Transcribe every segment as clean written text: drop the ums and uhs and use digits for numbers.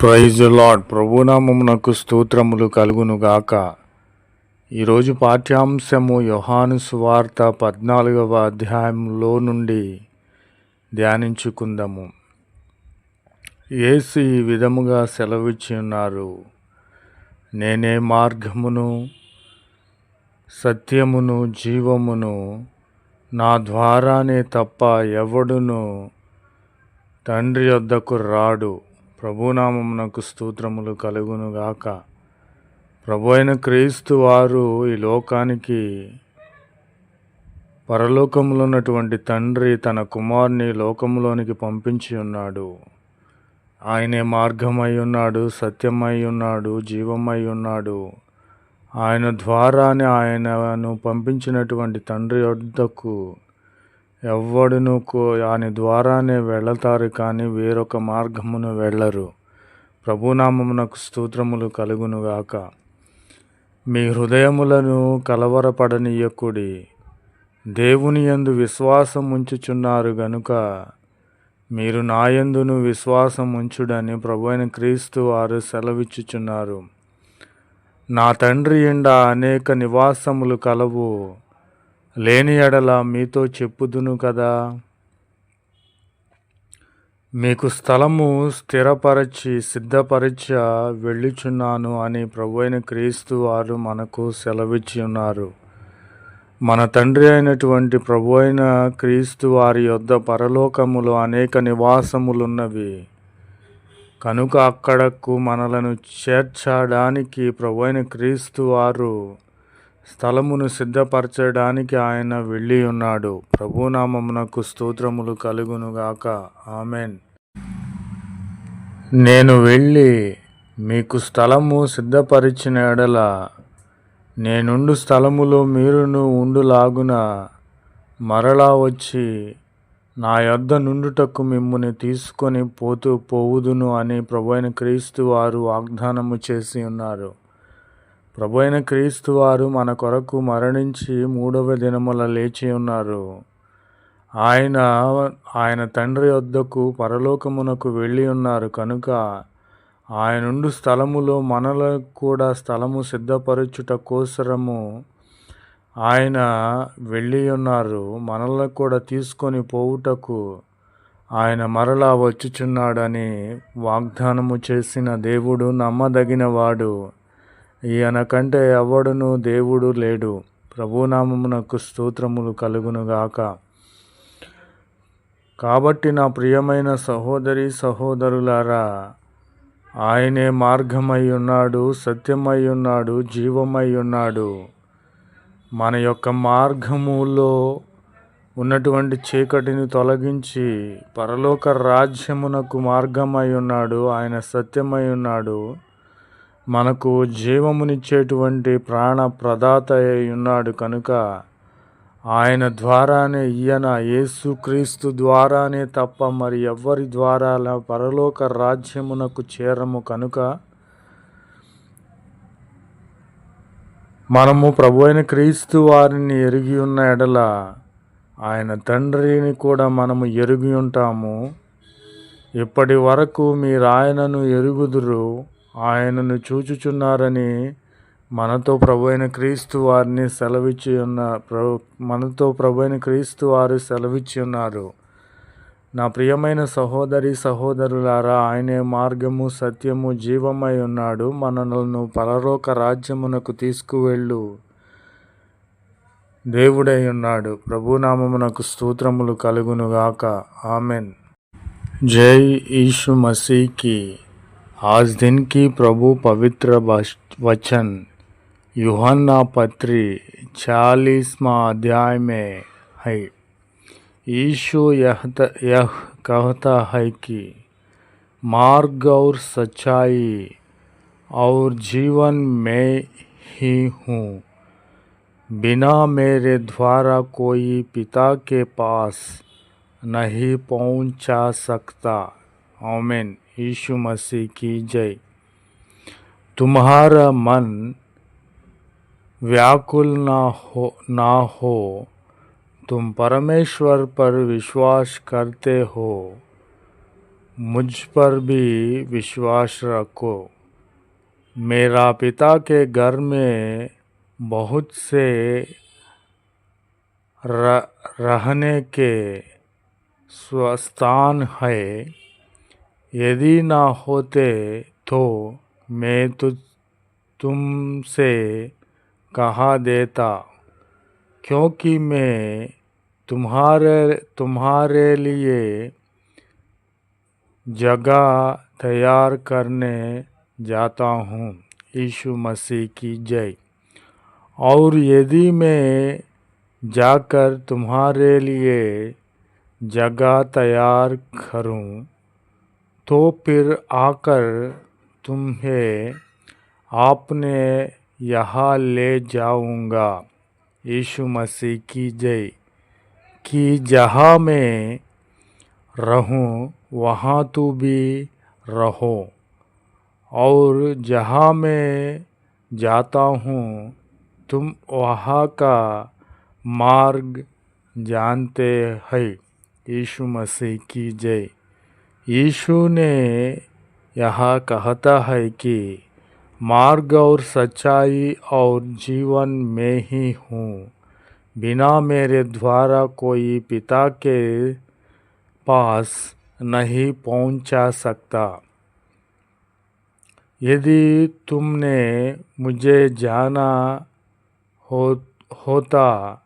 Praise lord. ప్రభునామమునకు స్తోత్రములు కలుగునుగాక. ఈరోజు పాఠ్యాంశము యోహాను సువార్త 14వ అధ్యాయంలో నుండి ధ్యానించుకుందాము. యేసు ఈ విధముగా సెలవిచ్చి ఉన్నారు, నేనే మార్గమును సత్యమును జీవమును, నా ద్వారానే తప్ప ఎవడును తండ్రి యొద్దకు రాడు. ప్రభునామమునకు స్తోత్రములు కలుగునుగాక. ప్రభు అయిన క్రీస్తు వారు ఈ లోకానికి పరలోకములో ఉన్నటువంటి తండ్రి తన కుమారుని లోకంలోనికి పంపించి ఉన్నాడు. ఆయనే మార్గమై ఉన్నాడు, సత్యమై ఉన్నాడు, జీవమై ఉన్నాడు. ఆయన ద్వారానే ఆయనను పంపించినటువంటి తండ్రి వద్దకు ఎవ్వడును ఆయన ద్వారానే వెళతారు, కానీ వేరొక మార్గమును వెళ్ళరు. ప్రభునామమునకు స్తోత్రములు కలుగునుగాక. మీ హృదయములను కలవరపడనీయకుడి, దేవుని యందు విశ్వాసం ఉంచుచున్నారు గనుక మీరు నా యందును విశ్వాసం ఉంచుడని ప్రభు అయిన క్రీస్తు వారు సెలవిచ్చుచున్నారు. నా తండ్రి యందు అనేక నివాసములు కలవు, లేని ఎడల మీతో చెప్పుదును కదా. మీకు స్థలము స్థిరపరచి సిద్ధపరచ వెళ్ళుచున్నాను అని ప్రభు అయిన క్రీస్తు వారు మనకు సెలవిచ్చి ఉన్నారు. మన తండ్రి అయినటువంటి ప్రభు అయిన క్రీస్తు వారి యొద్ద పరలోకములో అనేక నివాసములున్నవి కనుక అక్కడకు మనలను చేర్చడానికి ప్రభు అయిన క్రీస్తు వారు స్థలమును సిద్ధపరచడానికి ఆయన వెళ్ళి ఉన్నాడు. ప్రభునామమునకు స్తోత్రములు కలుగునుగాక. ఆమెన్. నేను వెళ్ళి మీకు స్థలము సిద్ధపరిచిన ఎడల నేనుండు స్థలములో మీరును ఉండులాగున మరలా వచ్చి నా యొద్ద నుండుటకు మిమ్ముని తీసుకొని పోవుదును అని ప్రభు అయిన క్రీస్తు వారు వాగ్దానము చేసి ఉన్నారు. ప్రభు అయిన క్రీస్తు వారు మన కొరకు మరణించి 3వ దినముల లేచి ఉన్నారు. ఆయన తండ్రి వద్దకు పరలోకమునకు వెళ్ళి ఉన్నారు కనుక ఆయనుండు స్థలములో మనలకు కూడా స్థలము సిద్ధపరచుట కోసరము ఆయన వెళ్ళి ఉన్నారు. మనల్ని కూడా తీసుకొని పోవుటకు ఆయన మరలా వచ్చుచున్నాడని వాగ్దానము చేసిన దేవుడు నమ్మదగిన వాడు. ఈయన కంటే ఎవడును దేవుడు లేడు. ప్రభునామమునకు స్తోత్రములు కలుగునుగాక. కాబట్టి నా ప్రియమైన సహోదరి సహోదరులారా, ఆయనే మార్గమై ఉన్నాడు, సత్యమై ఉన్నాడు, జీవమై ఉన్నాడు. మన యొక్క మార్గములో ఉన్నటువంటి చీకటిని తొలగించి పరలోక రాజ్యమునకు మార్గమై ఉన్నాడు. ఆయన సత్యమై ఉన్నాడు. మనకు జీవమునిచ్చేటువంటి ప్రాణ ప్రదాత అయి ఉన్నాడు కనుక ఆయన ద్వారానే, ఈయన యేసుక్రీస్తు ద్వారానే తప్ప మరి ఎవ్వరి ద్వారా పరలోక రాజ్యమునకు చేరము. కనుక మనము ప్రభు అయిన క్రీస్తు వారిని ఎరిగి ఉన్న ఎడల ఆయన తండ్రిని కూడా మనము ఎరిగి ఉంటాము. ఇప్పటి వరకు మీరు ఆయనను ఎరుగుదురు, ఆయనను చూచుచున్నారని మనతో ప్రభు అయిన క్రీస్తు వారిని ప్రభు అయిన క్రీస్తు వారు సెలవిచ్చి ఉన్నారు. నా ప్రియమైన సహోదరి సహోదరులారా, ఆయనే మార్గము సత్యము జీవమై ఉన్నాడు. మనలను పరలోక రాజ్యమునకు తీసుకువెళ్ళు దేవుడై ఉన్నాడు. ప్రభునామమునకు స్తోత్రములు కలుగునుగాక. ఆమెన్. जय यीशु मसीह की। आज दिन की प्रभु पवित्र वचन यूहन्ना पत्री 40वां अध्याय में है। यीशु यह कहता है कि मार्ग और सच्चाई और जीवन मैं ही हूँ, बिना मेरे द्वारा कोई पिता के पास नहीं पहुंचा सकता। आमीन। यीशु मसीह की जय। तुम्हारा मन व्याकुल ना हो, तुम परमेश्वर पर विश्वास करते हो मुझ पर भी विश्वास रखो। मेरा पिता के घर में बहुत से रहने के स्वस्थान है। यदि ना होते तो मैं तुमसे कहा देता, क्योंकि मैं तुम्हारे लिए जगह तैयार करने जाता हूँ। यीशु मसीह की जय। और यदि मैं जाकर तुम्हारे लिए जगह तैयार करूँ तो फिर आकर तुम्हें आपने यहाँ ले जाऊँगा। यीशु मसीह की जय। कि जहाँ मैं रहूँ वहाँ तू भी रहो, और जहाँ मैं जाता हूँ तुम वहाँ का मार्ग जानते हैं। यीशु मसीह की जय। यीशु ने यहाँ कहता है कि मार्ग और सच्चाई और जीवन में ही हूँ। बिना मेरे द्वारा कोई पिता के पास नहीं पहुँचा सकता। यदि तुमने मुझे जाना होता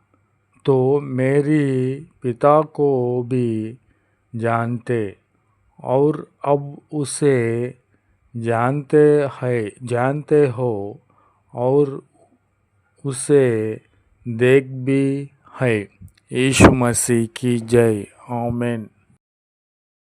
तो मेरी पिता को भी जानते, और अब उसे जानते हो और उसे देख भी है। यीशु मसीह की जय। आमीन।